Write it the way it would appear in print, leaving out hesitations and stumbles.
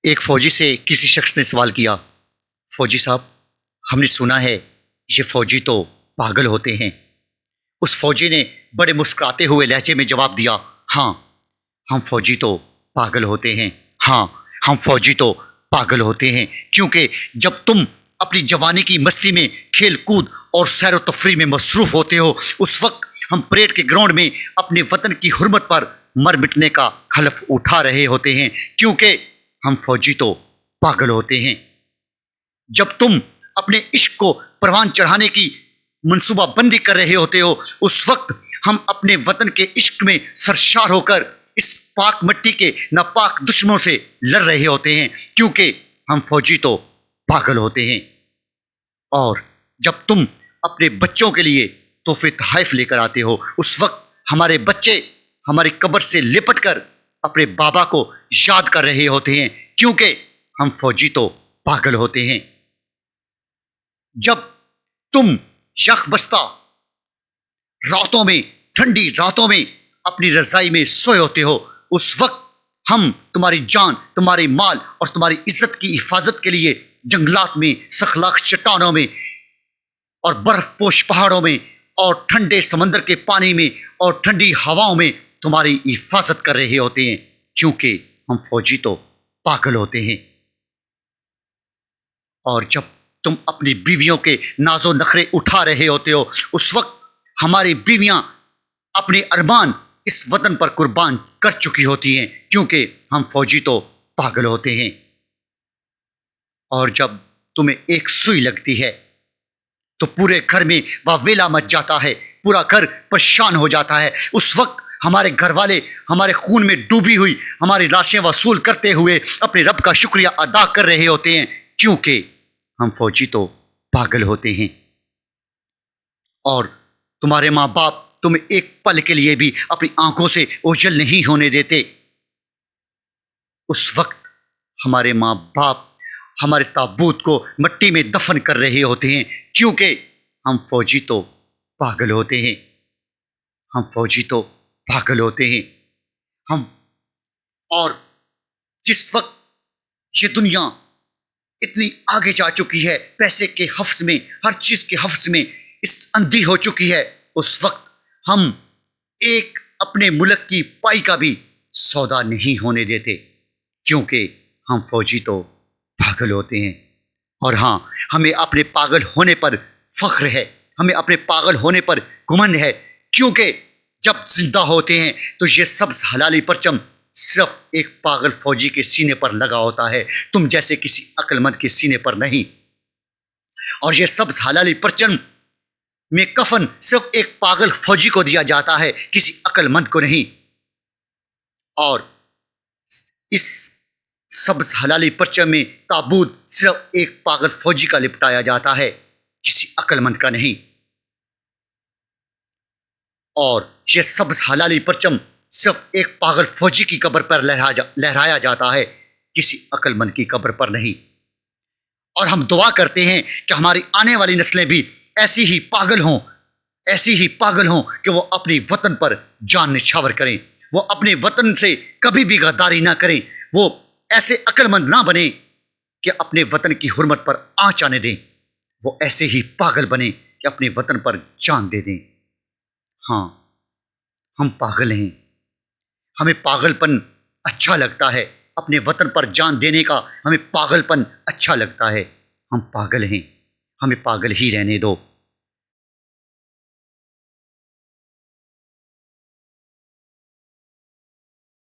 ایک فوجی سے کسی شخص نے سوال کیا، فوجی صاحب، ہم نے سنا ہے یہ فوجی تو پاگل ہوتے ہیں۔ اس فوجی نے بڑے مسکراتے ہوئے لہجے میں جواب دیا، ہاں، ہم فوجی تو پاگل ہوتے ہیں، ہاں، ہم فوجی تو پاگل ہوتے ہیں، کیونکہ جب تم اپنی جوانی کی مستی میں کھیل کود اور سیر و تفریح میں مصروف ہوتے ہو، اس وقت ہم پریڈ کے گراؤنڈ میں اپنے وطن کی حرمت پر مر مٹنے کا حلف اٹھا رہے ہوتے ہیں، کیونکہ ہم فوجی تو پاگل ہوتے ہیں۔ جب تم اپنے عشق کو پروان چڑھانے کی منصوبہ بندی کر رہے ہوتے ہو، اس وقت ہم اپنے وطن کے عشق میں سرشار ہو کر اس پاک مٹی کے ناپاک دشمنوں سے لڑ رہے ہوتے ہیں، کیونکہ ہم فوجی تو پاگل ہوتے ہیں۔ اور جب تم اپنے بچوں کے لیے تحفے تحائف لے کر آتے ہو، اس وقت ہمارے بچے ہماری قبر سے لپٹ کر اپنے بابا کو یاد کر رہے ہوتے ہیں، کیونکہ ہم فوجی تو پاگل ہوتے ہیں۔ جب تم یخ بستہ راتوں میں، ٹھنڈی راتوں میں اپنی رضائی میں سوئے ہوتے ہو، اس وقت ہم تمہاری جان، تمہاری مال اور تمہاری عزت کی حفاظت کے لیے جنگلات میں، سخلاخ چٹانوں میں اور برف پوش پہاڑوں میں اور ٹھنڈے سمندر کے پانی میں اور ٹھنڈی ہواؤں میں تمہاری حفاظت کر رہے ہوتے ہیں، کیونکہ ہم فوجی تو پاگل ہوتے ہیں۔ اور جب تم اپنی بیویوں کے ناز و نخرے اٹھا رہے ہوتے ہو، اس وقت ہماری بیویاں اپنے ارمان اس وطن پر قربان کر چکی ہوتی ہیں، کیونکہ ہم فوجی تو پاگل ہوتے ہیں۔ اور جب تمہیں ایک سوئی لگتی ہے تو پورے گھر میں واویلا مچ جاتا ہے، پورا گھر پریشان ہو جاتا ہے۔ اس وقت ہمارے گھر والے ہمارے خون میں ڈوبی ہوئی ہماری لاشیں وصول کرتے ہوئے اپنے رب کا شکریہ ادا کر رہے ہوتے ہیں، کیونکہ ہم فوجی تو پاگل ہوتے ہیں۔ اور تمہارے ماں باپ تمہیں ایک پل کے لیے بھی اپنی آنکھوں سے اوجھل نہیں ہونے دیتے۔ اس وقت ہمارے ماں باپ ہمارے تابوت کو مٹی میں دفن کر رہے ہوتے ہیں، کیونکہ ہم فوجی تو پاگل ہوتے ہیں، ہم فوجی تو پاگل ہوتے ہیں۔ اور جس وقت یہ دنیا اتنی آگے جا چکی ہے، پیسے کے حفظ میں، ہر چیز کے حفظ میں اس اندھی ہو چکی ہے، اس وقت ہم ایک اپنے ملک کی پائی کا بھی سودا نہیں ہونے دیتے، کیونکہ ہم فوجی تو پاگل ہوتے ہیں۔ اور ہاں، ہمیں اپنے پاگل ہونے پر فخر ہے، ہمیں اپنے پاگل ہونے پر گمنڈ ہے، کیونکہ جب زندہ ہوتے ہیں تو یہ سبز حلالی پرچم صرف ایک پاگل فوجی کے سینے پر لگا ہوتا ہے، تم جیسے کسی عقل مند کے سینے پر نہیں۔ اور یہ سبز حلالی پرچم میں کفن صرف ایک پاگل فوجی کو دیا جاتا ہے، کسی عقل مند کو نہیں۔ اور اس سبز حلالی پرچم میں تابوت صرف ایک پاگل فوجی کا لپٹایا جاتا ہے، کسی عقل مند کا نہیں۔ اور یہ سبز حلالی پرچم صرف ایک پاگل فوجی کی قبر پر لہرایا جاتا ہے، کسی عقل مند کی قبر پر نہیں۔ اور ہم دعا کرتے ہیں کہ ہماری آنے والی نسلیں بھی ایسی ہی پاگل ہوں، ایسی ہی پاگل ہوں کہ وہ اپنی وطن پر جان نچھاور کریں، وہ اپنے وطن سے کبھی بھی غداری نہ کریں، وہ ایسے عقل مند نہ بنیں کہ اپنے وطن کی حرمت پر آنچ آنے دیں، وہ ایسے ہی پاگل بنیں کہ اپنے وطن پر جان دے دیں۔ ہاں، ہم پاگل ہیں، ہمیں پاگل پن اچھا لگتا ہے، اپنے وطن پر جان دینے کا ہمیں پاگل پن اچھا لگتا ہے۔ ہم پاگل ہیں، ہمیں پاگل ہی رہنے دو۔